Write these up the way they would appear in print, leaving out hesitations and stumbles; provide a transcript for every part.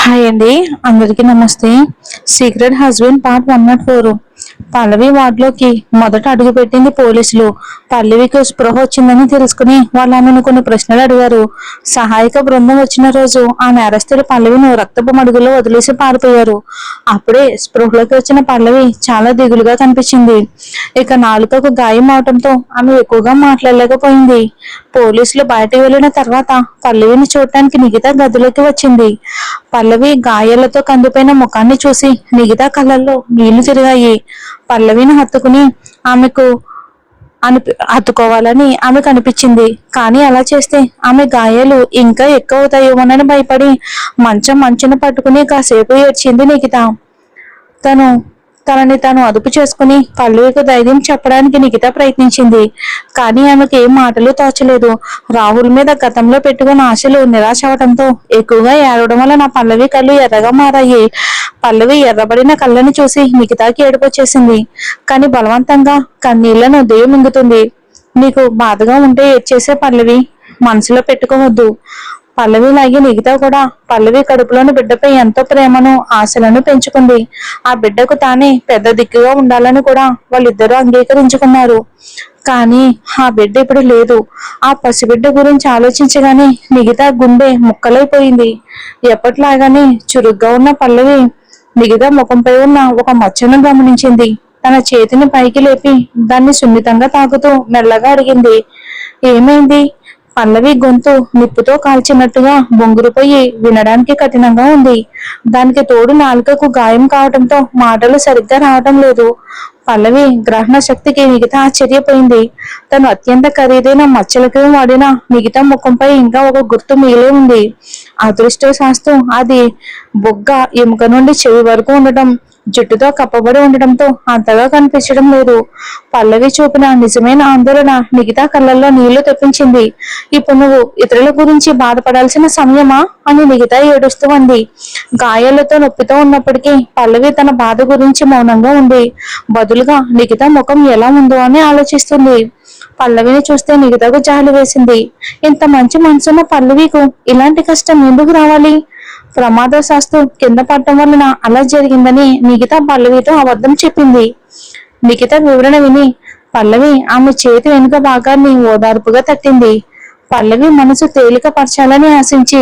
Hi అండి. అందరికీ నమస్తే. Secret husband part 104. పల్లవి వార్డులోకి మొదట అడుగు పెట్టింది పోలీసులు. పల్లవికి స్పృహ వచ్చిందని తెలుసుకుని వాళ్ళు ఆమెను కొన్ని ప్రశ్నలు అడిగారు. సహాయక బృందం వచ్చిన రోజు ఆ నేరస్తులు పల్లవిని రక్తపు మడుగులో వదిలేసి పారిపోయారు. అప్పుడే స్పృహలోకి వచ్చిన పల్లవి చాలా దిగులుగా కనిపించింది. ఇక నాలుకకు గాయం అవటంతో ఆమె ఎక్కువగా మాట్లాడలేకపోయింది. పోలీసులు బయటకు వెళ్లిన తర్వాత పల్లవిని చూడటానికి నిగిత గదిలోకి వచ్చింది. పల్లవి గాయాలతో కందిపోయిన ముఖాన్ని చూసి నిగిత కళ్ళల్లో నీళ్లు తిరిగాయి. పల్లవిని హత్తుకుని ఆమెకు హత్తుకోవాలని ఆమెకు అనిపించింది. కానీ అలా చేస్తే ఆమె గాయాలు ఇంకా ఎక్కువ అవుతాయేమోనని భయపడి మంచును పట్టుకుని కాసేపు ఏడ్చింది నిగిత. తను తనని తాను అదుపు చేసుకుని పల్లవికి ధైర్యం చెప్పడానికి నిగిత ప్రయత్నించింది. కానీ ఆమెకు ఏం మాటలు తోచలేదు. రాహుల్ మీద గతంలో పెట్టుకున్న ఆశలు నిరాశ అవడంతో ఎక్కువగా ఏడవడం వల్ల నా పల్లవి కళ్ళు ఎర్రగా మారాయి. పల్లవి ఎర్రబడిన కళ్ళని చూసి నిగితాకి ఏడుపు వచ్చేసింది. కానీ బలవంతంగా కన్నీళ్లను మింగుతుంది. నీకు బాధగా ఉంటే ఏడ్చేసే పల్లవి, మనసులో పెట్టుకోవద్దు. పల్లవి లాగి నిగితా కూడా పల్లవి కడుపులోని బిడ్డపై ఎంతో ప్రేమను ఆశలను పెంచుకుంది. ఆ బిడ్డకు తానే పెద్ద దిక్కుగా ఉండాలని కూడా వాళ్ళిద్దరూ అంగీకరించుకున్నారు. కానీ ఆ బిడ్డ ఇప్పుడు లేదు. ఆ పసిబిడ్డ గురించి ఆలోచించగానే నిగితా గుండె ముక్కలైపోయింది. ఎప్పట్లాగానే చురుగ్గా ఉన్న పల్లవి నిగితా ముఖంపై ఉన్న ఒక మచ్చను గమనించింది. తన చేతిని పైకి లేపి దాన్ని సున్నితంగా తాకుతూ మెల్లగా అడిగింది, ఏమైంది? పల్లవి గొంతు నిప్పుతో కాల్చినట్టుగా బొంగురుపోయి వినడానికి కఠినంగా ఉంది. దానికి తోడు నాలుకకు గాయం కావడంతో మాటలు సరిగ్గా రావటం లేదు. పల్లవి గ్రహణ శక్తికి మిగతా ఆశ్చర్యపోయింది. తను అత్యంత ఖరీదైన మచ్చలకి వాడిన మిగతా ముఖంపై ఇంకా ఒక గుర్తు మిగిలి ఉంది. అదృష్టశాస్తు అది బొగ్గ ఎముక నుండి చెవి వరకు ఉండటం, జుట్టుతో కప్పబడి ఉండటంతో అంతగా కనిపించడం లేదు. పల్లవి చూపిన నిజమైన ఆందోళన మిగతా కళ్ళల్లో నీళ్లు తెప్పించింది. ఇప్పుడు నువ్వు ఇతరుల గురించి బాధపడాల్సిన సమయమా అని మిగతా ఏడుస్తూ ఉంది. గాయాలతో నొప్పితో ఉన్నప్పటికీ పల్లవి తన బాధ గురించి మౌనంగా ఉంది. బదులుగా నిగిత ముఖం ఎలా ఉందో అని ఆలోచిస్తుంది. పల్లవిని చూస్తే నిగితకు జాలి వేసింది. ఇంత మంచి మనసున్న పల్లవికు ఇలాంటి కష్టం ఎందుకు రావాలి? ప్రమాదశాస్తు కింద పడటం వలన అలా జరిగిందని నిగిత పల్లవితో అబద్ధం చెప్పింది. నిగిత వివరణ విని పల్లవి ఆమె చేతి వెనుక భాగాన్ని ఓదార్పుగా తట్టింది. పల్లవి మనసు తేలిక పరచాలని ఆశించి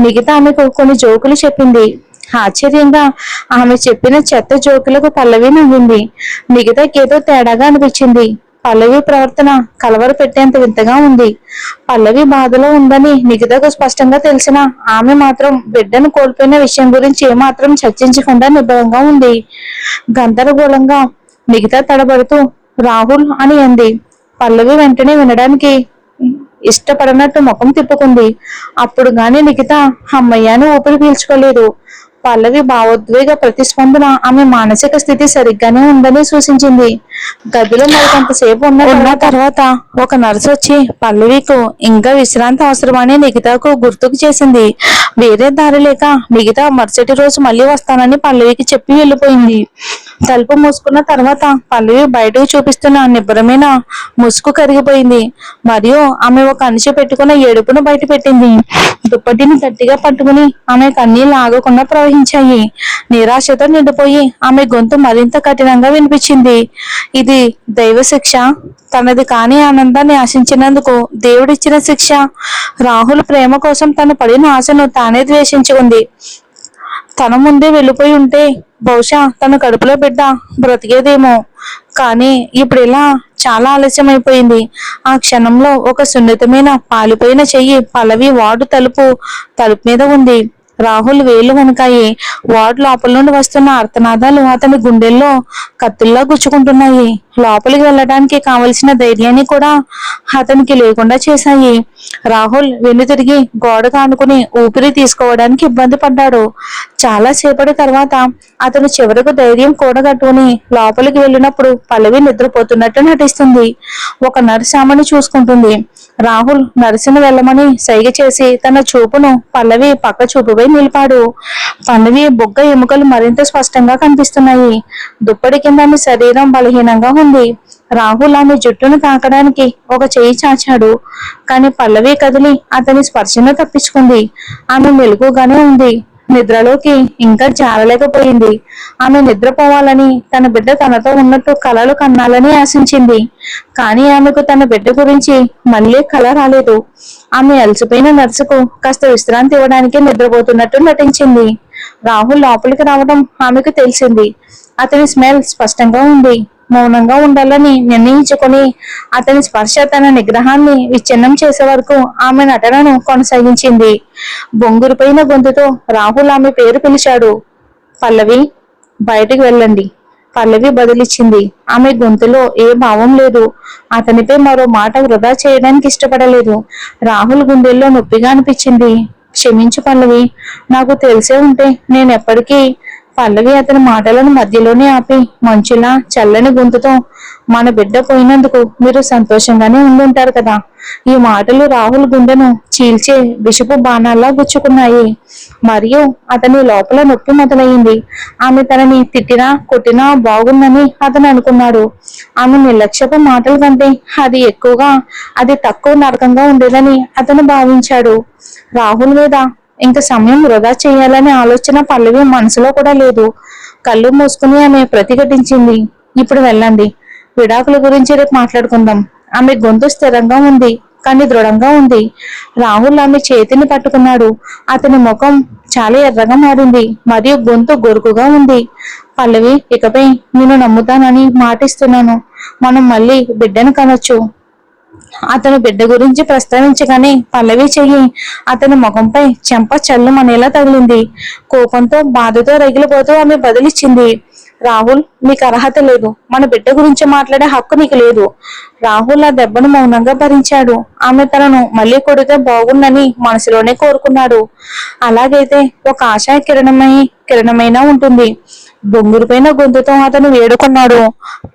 నిగిత ఆమెకు కొన్ని జోకులు చెప్పింది. ఆశ్చర్యంగా ఆమె చెప్పిన చెత్త జోకులకు పల్లవి నవ్వింది. నిగితకేదో తేడాగా అనిపించింది. పల్లవి ప్రవర్తన కలవర పెట్టేంత వింతగా ఉంది. పల్లవి బాధలో ఉందని నిగితకు స్పష్టంగా తెలిసిన ఆమె మాత్రం బిడ్డను కోల్పోయిన విషయం గురించి ఏమాత్రం చర్చించకుండా నిబ్బరంగా ఉంది. గందరగోళంగా నిగిత తడబడుతూ రాహుల్ అని అంది. పల్లవి వెంటనే వినడానికి ఇష్టపడనట్టు ముఖం తిప్పుకుంది. అప్పుడు గాని నిగిత అమ్మయ్యాను ఊపిరి పీల్చుకోలేదు. పల్లవి భావోద్వేగ ప్రతిస్పందన ఆమె మానసిక స్థితి సరిగ్గానే ఉందని సూచించింది. గదిలో మరికొంతసేపు ఉన్న తర్వాత ఒక నర్సు వచ్చి పల్లవికు ఇంకా విశ్రాంతి అవసరమని నిగితకు గుర్తుకు చేసింది. వేరే దారి లేక నిగిత మరుసటి రోజు మళ్ళీ వస్తానని పల్లవికి చెప్పి వెళ్ళిపోయింది. తలుపు మూసుకున్న తర్వాత పల్లవి బయటకు చూపిస్తున్న నిబ్బరమైన ముసుగు కరిగిపోయింది. మరియు ఆమె ఒక అనిచి పెట్టుకున్న ఏడుపును బయట పెట్టింది. దుప్పటిని గట్టిగా పట్టుకుని ఆమె కన్నీళ్లు ఆగకుండా ప్రవహించాయి. నిరాశతో నిండిపోయి ఆమె గొంతు మరింత కఠినంగా వినిపించింది. ఇది దైవ శిక్ష. తనది కాని ఆనందాన్ని ఆశించినందుకు దేవుడిచ్చిన శిక్ష. రాహుల్ ప్రేమ కోసం తను పడిన ఆశను తానే ద్వేషించుకుంది. తన ముందే వెళ్ళిపోయి ఉంటే బహుశా తన కడుపులో బిడ్డ బ్రతికేదేమో. కానీ ఇప్పుడు ఇలా చాలా ఆలస్యం అయిపోయింది. ఆ క్షణంలో ఒక సున్నితమైన పాలిపోయిన చెయ్యి పల్లవి వార్డు తలుపు మీద ఉంది. రాహుల్ వేలు వణికాయి. వార్డు లోపల నుండి వస్తున్న అర్తనాదాలు అతని గుండెల్లో కత్తుల్లా గుచ్చుకుంటున్నాయి. లోపలికి వెళ్ళడానికి కావలసిన ధైర్యాన్ని కూడా అతనికి లేకుండా చేశాయి. రాహుల్ వెన్నుతిరిగి గోడ కానుకుని ఊపిరి తీసుకోవడానికి ఇబ్బంది పడ్డాడు. చాలా సేపటి తర్వాత అతను చివరకు ధైర్యం కూడగట్టుకుని లోపలికి వెళ్ళినప్పుడు పల్లవి నిద్రపోతున్నట్టు నటిస్తుంది. ఒక నర్సు ఆమెను చూసుకుంటుంది. రాహుల్ నర్సును వెళ్ళమని సైగ చేసి తన చూపును పల్లవి పక్క చూపుపై నిలిపాడు. పల్లవి బొగ్గ ఎముకలు మరింత స్పష్టంగా కనిపిస్తున్నాయి. దుప్పటి కింద ఆమె శరీరం బలహీనంగా ఉంది. రాహుల్ ఆమె జుట్టును తాకడానికి ఒక చెయ్యి చాచాడు. కానీ పల్లవి కదిలి అతని స్పర్శను తప్పించుకుంది. ఆమె మెలకుగానే ఉంది. నిద్రలోకి ఇంకా జారలేకపోయింది. ఆమె నిద్రపోవాలని, తన బిడ్డ తనతో ఉన్నట్టు కలలు కన్నాలని ఆశించింది. కానీ ఆమెకు తన బిడ్డ గురించి మళ్ళీ కల రాలేదు. ఆమె అలసిపోయిన నర్సుకు కాస్త విశ్రాంతి ఇవ్వడానికి నిద్రపోతున్నట్టు నటించింది. రాహుల్ లోపలికి రావడం ఆమెకు తెలిసింది. అతని స్మెల్ స్పష్టంగా ఉంది. మౌనంగా ఉండాలని నిర్ణయించుకుని అతని స్పర్శ తన నిగ్రహాన్ని విచ్ఛిన్నం చేసే వరకు ఆమె నటనను కొనసాగించింది. బొంగురుపోయిన గొంతుతో రాహుల్ ఆమె పేరు పిలిచాడు. పల్లవి, బయటికి వెళ్ళండి. పల్లవి బదిలిచ్చింది. ఆమె గొంతులో ఏ భావం లేదు. అతనిపై మరో మాట వృధా చేయడానికి ఇష్టపడలేదు. రాహుల్ గుండెల్లో నొప్పిగా అనిపించింది. క్షమించు పల్లవి, నాకు తెలిసే ఉంటే నేనెప్పటికీ. పల్లవి అతని మాటలను మధ్యలోనే ఆపి మంచులా చల్లని గొంతుతో, మన బిడ్డ పోయినందుకు మీరు సంతోషంగానే ఉండుంటారు కదా. ఈ మాటలు రాహుల్ గుండెను చీల్చే విషపు బాణాల్లా గుచ్చుకున్నాయి. మరియు అతని లోపల నొప్పి మొదలైంది. ఆమె తనని తిట్టినా కొట్టినా బాగుందని అతను అనుకున్నాడు. ఆమె నిర్లక్ష్యపు మాటల కంటే అది తక్కువ నరకంగా ఉండేదని అతను భావించాడు. రాహుల్ మీద ఇంక సమయం వృధా చేయాలనే ఆలోచన పల్లవి మనసులో కూడా లేదు. కళ్ళు మూసుకుని ఆమె ప్రతిఘటించింది. ఇప్పుడు వెళ్ళండి. విడాకుల గురించి రేపు మాట్లాడుకుందాం. ఆమె గొంతు స్థిరంగా ఉంది, కానీ దృఢంగా ఉంది. రాహుల్ ఆమె చేతిని పట్టుకున్నాడు. అతని ముఖం చాలా ఎర్రగా మారింది మరియు గొంతు గొరుకుగా ఉంది. పల్లవి, ఇకపై నేను నమ్ముతానని మాటిస్తున్నాను. మనం మళ్ళీ బిడ్డను కనొచ్చు. అతను బిడ్డ గురించి ప్రస్తావించగానే పల్లవి చెయ్యి అతని ముఖంపై చెంప చల్లుమనేలా తగిలింది. కోపంతో, బాధతో రగిలిపోతూ ఆమె బదిలిచ్చింది. రాహుల్, నీకు అర్హత లేదు. మన బిడ్డ గురించి మాట్లాడే హక్కు నీకు లేదు. రాహుల్ ఆ దెబ్బను మౌనంగా భరించాడు. ఆమె తనను మళ్ళీ కొడితే బాగుందని మనసులోనే కోరుకున్నాడు. అలాగైతే ఒక ఆశా కిరణమైనా ఉంటుంది. బొంగురుపైన గొంతుతో అతను వేడుకున్నాడు.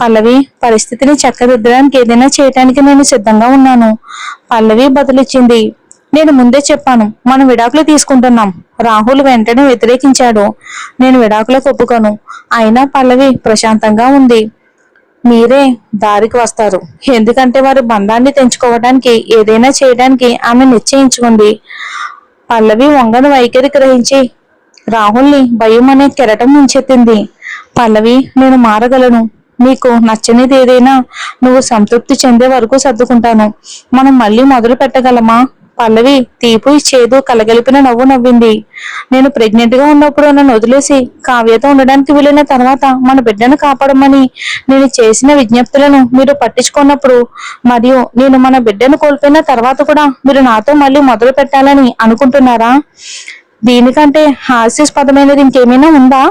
పల్లవి, పరిస్థితిని చక్కదిద్దడానికి ఏదైనా చేయటానికి నేను సిద్ధంగా ఉన్నాను. పల్లవి బదులిచ్చింది. నేను ముందే చెప్పాను, మనం విడాకులు తీసుకుంటున్నాం. రాహుల్ వెంటనే వ్యతిరేకించాడు. నేను విడాకులకు ఒప్పుకోను. అయినా పల్లవి ప్రశాంతంగా ఉంది. మీరే దారికి వస్తారు. ఎందుకంటే వారి బంధాన్ని తెంచుకోవడానికి ఏదైనా చేయడానికి ఆమె నిశ్చయించుకుంది. పల్లవి వంగను వైఖరి గ్రహించి రాహుల్ని భయం అనే కెరటం ముంచెత్తింది. పల్లవి, నేను మారగలను. నీకు నచ్చనిది ఏదైనా నువ్వు సంతృప్తి చెందే వరకు సర్దుకుంటాను. మనం మళ్ళీ మొదలు పెట్టగలమా? పల్లవి తీపు చేదు కలగలిపిన నవ్వు నవ్వింది. నేను ప్రెగ్నెంట్ గా ఉన్నప్పుడు నన్ను వదిలేసి కావ్యతో ఉండడానికి వెళ్ళిన తర్వాత మన బిడ్డను కాపాడమని నేను చేసిన విజ్ఞప్తులను మీరు పట్టించుకున్నప్పుడు, మరియు నేను మన బిడ్డను కోల్పోయిన తర్వాత కూడా మీరు నాతో మళ్ళీ మొదలు పెట్టాలని అనుకుంటున్నారా? దీనికంటే హాస్యాస్పదమైనది ఇంకేమైనా ఉందా?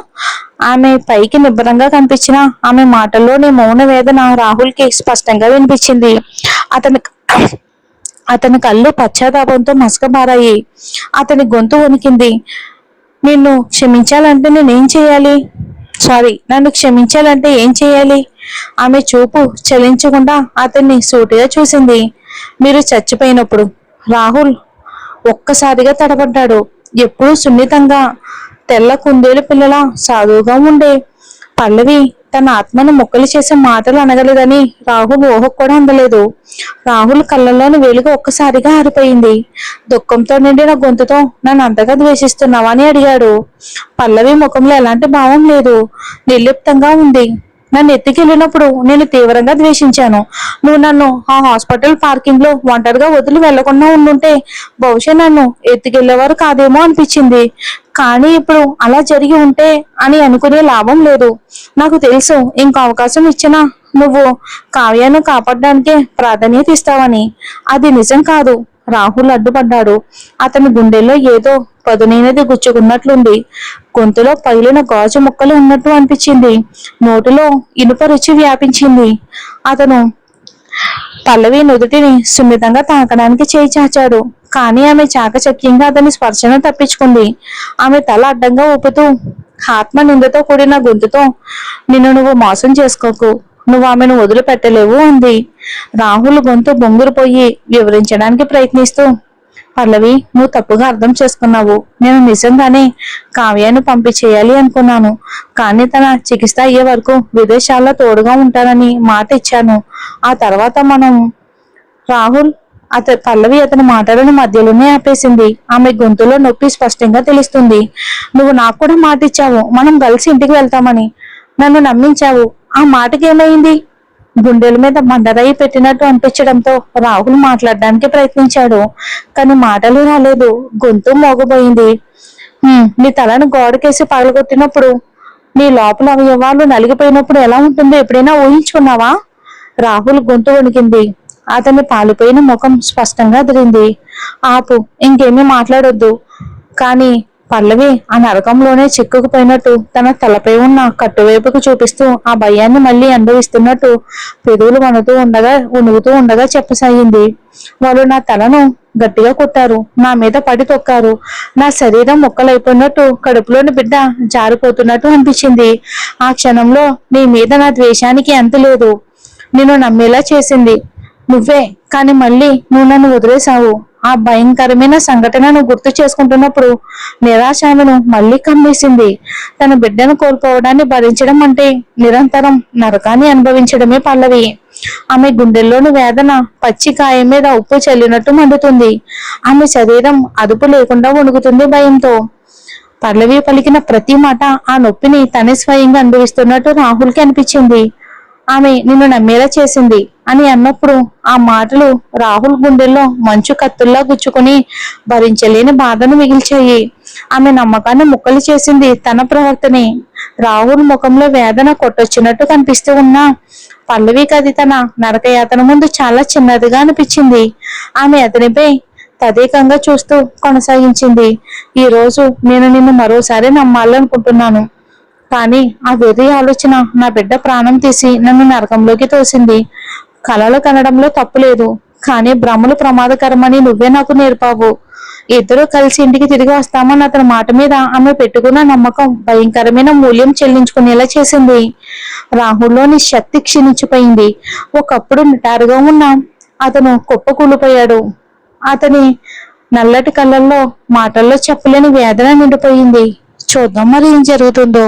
ఆమె పైకి నిబ్బరంగా కనిపించిన ఆమె మాటల్లోని మౌన వేదన రాహుల్ కి స్పష్టంగా వినిపించింది. అతని అతని కళ్ళు పశ్చాత్తాపంతో మసకబారాయి. అతని గొంతు వణికింది. నిన్ను క్షమించాలంటే నేనేం చేయాలి? నన్ను క్షమించాలంటే ఏం చేయాలి? ఆమె చూపు చలించకుండా అతన్ని సూటిగా చూసింది. మీరు చచ్చిపోయినప్పుడు. రాహుల్ ఒక్కసారిగా తడబడ్డాడు. ఎప్పుడూ సున్నితంగా, తెల్ల కుందేలు పిల్లల సాధువుగా ఉండే పల్లవి తన ఆత్మను మొక్కలు చేసే మాటలు అనగలదని రాహుల్ ఊహకు కూడా అందలేదు. రాహుల్ కళ్ళల్లోని వెలుగు ఒక్కసారిగా ఆరిపోయింది. దుఃఖంతో నిండిన గొంతుతో, నన్ను అంతగా ద్వేషిస్తున్నావా అని అడిగాడు. పల్లవి ముఖంలో ఎలాంటి భావం లేదు, నిర్లిప్తంగా ఉంది. నన్ను ఎత్తుకెళ్ళినప్పుడు నేను తీవ్రంగా ద్వేషించాను. నువ్వు నన్ను ఆ హాస్పిటల్ పార్కింగ్ లో ఒంటరిగా వదిలి వెళ్లకుండా ఉండుంటే బహుశా నన్ను ఎత్తుకెళ్లేవారు కాదేమో అనిపించింది. కానీ ఇప్పుడు అలా జరిగి ఉంటే అని అనుకునే లాభం లేదు. నాకు తెలుసు, ఇంకో అవకాశం ఇచ్చినా నువ్వు కావ్యాన్ని కాపాడడానికే ప్రాధాన్యత ఇస్తావని. అది నిజం కాదు. రాహుల్ అడ్డుపడ్డాడు. అతని గుండెల్లో ఏదో పదునైనది గుచ్చుకున్నట్లుంది. గొంతులో పగిలిన గాజు ముక్కలు ఉన్నట్టు అనిపించింది. నోటిలో ఇనుప రుచి వ్యాపించింది. అతను పల్లవి నుదుటిని సున్నితంగా తాకడానికి చేయి చాచాడు. కానీ ఆమె చాకచక్యంగా అతని స్పర్శను తప్పించుకుంది. ఆమె తల అడ్డంగా ఊపుతూ, ఆత్మ నిందతో కూడిన గొంతుతో, నిన్ను నువ్వు మోసం చేసుకోకు. నువ్వు ఆమెను వదిలిపెట్టలేవు అంది. రాహుల్ గొంతు బొంగురుపోయి వివరించడానికి ప్రయత్నిస్తూ, పల్లవి, నువ్వు తప్పుగా అర్థం చేసుకున్నావు. నేను నిజంగానే కావ్యాన్ని పంపించేయాలి అనుకున్నాను. కానీ తన చికిత్స అయ్యే వరకు విదేశాల్లో తోడుగా ఉంటానని మాట ఇచ్చాను. ఆ తర్వాత మనం. రాహుల్ పల్లవి అతని మాటలను మధ్యలోనే ఆపేసింది. ఆమె గొంతులో నొప్పి స్పష్టంగా తెలుస్తుంది. నువ్వు నాకు కూడా మాట ఇచ్చావు, మనం కలిసి ఇంటికి వెళ్తామని. నన్ను నమ్మించావు. ఆ మాటకి ఏమైంది? గుండెల మీద బండరాయి పెట్టినట్టు అనిపించడంతో రాహుల్ మాట్లాడడానికి ప్రయత్నించాడు. కానీ మాటలు రాలేదు. గొంతు మోగబోయింది. నీ తలను గోడకేసి పగలగొట్టినప్పుడు, నీ లోపల అవయవాలు నలిగిపోయినప్పుడు ఎలా ఉంటుందో ఎప్పుడైనా ఊహించుకున్నావా? రాహుల్ గొంతు వణికింది. అతని పాలిపోయిన ముఖం స్పష్టంగా అదిరింది. ఆపు, ఇంకేమీ మాట్లాడొద్దు. కానీ పల్లవి ఆ నరకంలోనే చిక్కుకుపోయినట్టు తన తలపై ఉన్న కట్టువైపుకు చూపిస్తూ ఆ భయాన్ని మళ్ళీ అనుభవిస్తున్నట్టు పెదవులు వణుగుతూ ఉండగా చెప్పసాగింది. వాళ్ళు నా తలను గట్టిగా కొట్టారు, నా మీద పడి తొక్కారు. నా శరీరం ముక్కలైపోయినట్టు, కడుపులోని బిడ్డ జారిపోతున్నట్టు అనిపించింది. ఆ క్షణంలో నీ మీద నా ద్వేషానికి అంతు లేదు. నిన్ను నమ్మేలా చేసింది నువ్వే, కానీ మళ్ళీ నువ్వు నన్ను వదిలేశావు. ఆ భయంకరమైన సంఘటనను గుర్తు చేసుకుంటున్నప్పుడు నిరాశ ఆమెను మళ్ళీ కమ్మేసింది. తన బిడ్డను కోల్పోవడాన్ని భరించడం అంటే నిరంతరం నరకాన్ని అనుభవించడమే పల్లవి. ఆమె గుండెల్లోని వేదన పచ్చి గాయం మీద ఉప్పు చల్లినట్టు మండుతుంది. ఆమె శరీరం అదుపు లేకుండా వణుకుతుంది భయంతో. పల్లవి పలికిన ప్రతి మాట ఆ నొప్పిని తనే స్వయంగా అనుభవిస్తున్నట్టు రాహుల్కి అనిపించింది. ఆమె నిన్ను నమ్మేలా చేసింది అని అన్నప్పుడు ఆ మాటలు రాహుల్ గుండెల్లో మంచు కత్తుల్లా గుచ్చుకుని భరించలేని బాధను మిగిల్చాయి. ఆమె నమ్మకాన్ని ముక్కలు చేసింది తన ప్రవర్తనే. రాహుల్ ముఖంలో వేదన కొట్టొచ్చినట్టు కనిపిస్తూ ఉన్నా పల్లవికి అది తన నరకయాతన ముందు చాలా చిన్నదిగా అనిపించింది. ఆమె అతనిపై తదేకంగా చూస్తూ కొనసాగించింది. ఈ రోజు నేను నిన్ను మరోసారి నమ్మాలనుకుంటున్నాను. కానీ ఆ వెర్రి ఆలోచన నా బిడ్డ ప్రాణం తీసి నన్ను నరకంలోకి తోసింది. కలలు కనడంలో తప్పులేదు, కానీ భ్రమలు ప్రమాదకరమని నువ్వే నాకు నేర్పావు. ఇద్దరూ కలిసి ఇంటికి తిరిగి వస్తామని అతని మాట మీద ఆమె పెట్టుకున్న నమ్మకం భయంకరమైన మూల్యం చెల్లించుకునేలా చేసింది. రాహుల్లోని శక్తి క్షీణించిపోయింది. ఒకప్పుడు నిటారుగా ఉన్న అతను కుప్పకూలిపోయాడు. అతని నల్లటి కళ్ళల్లో మాటల్లో చెప్పలేని వేదన నిండిపోయింది. చూద్దాం మరి ఏం జరుగుతుందో.